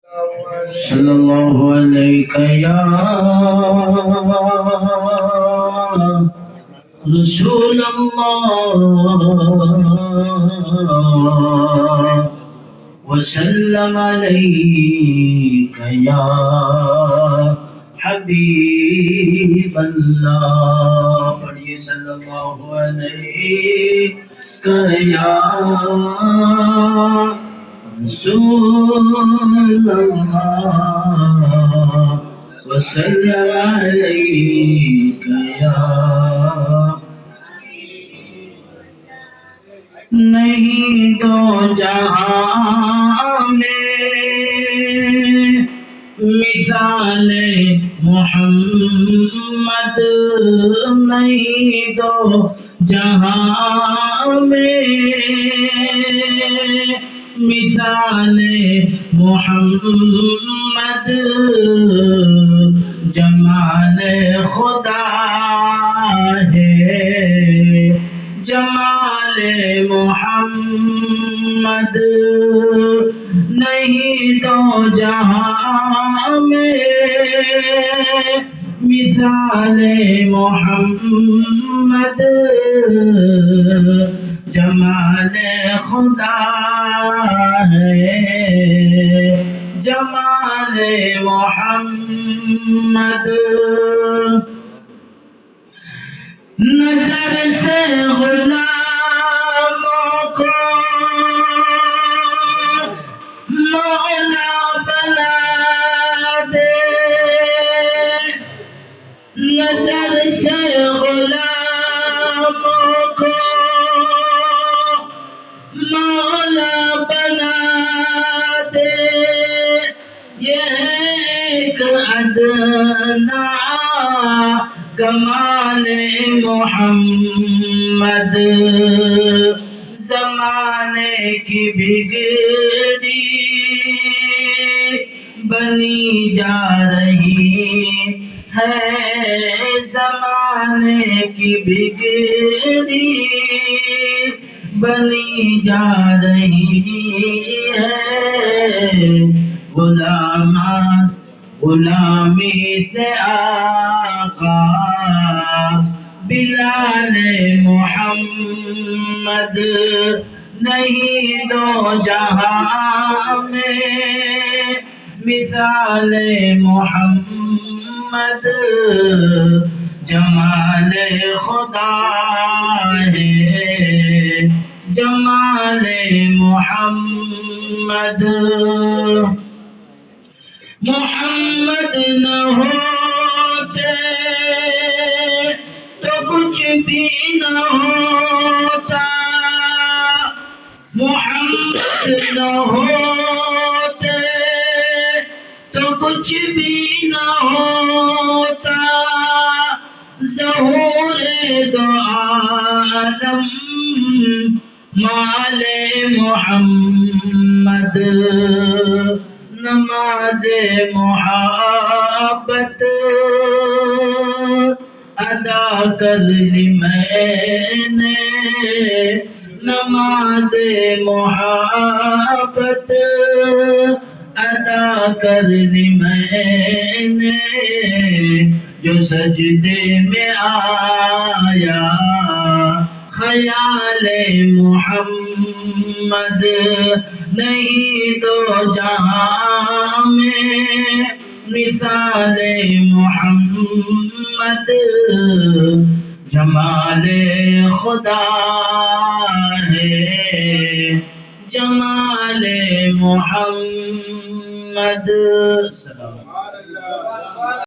صلی اللہ علیہ یا رسول اللہ وسلم علیک یا حبیب اللہ. پڑھیے صلی اللہ علیہ یا رسول اللہ وسلم علیک یا. نہیں دو جہاں میں مثال محمد، نہیں دو جہاں میں مثال محمد، جمال خدا ہے جمال محمد. نہیں دو جہاں میں مثال محمد، جمال خدا ہے جمال محمد. نظر سے غلاموں کو مولا بنا دے، نظر سے غلاموں کو مولا بنا دے. یہ ایک ادنا کمال محمد، زمانے کی بگڑی بنی جا رہی ہے، زمانے کی بگڑی بنی جا رہی ہے. غلامی سے آقا بلال محمد، نہیں دو جہاں میں مثال محمد، جمال خدا ہے جمال محمد. محمد نہ ہوتے تو کچھ بھی نہ ہوتا، محمد نہ ہوتے تو کچھ بھی نہ ہوتا. ظہور دو عالم مال محمد، نماز محبت ادا کر لی میں نے، نماز محبت ادا کر لی میں نے. جو سجدے میں آیا خیال محمد، نہیں دو جہاں میں مثال محمد، جمال خدا ہے جمال محمد.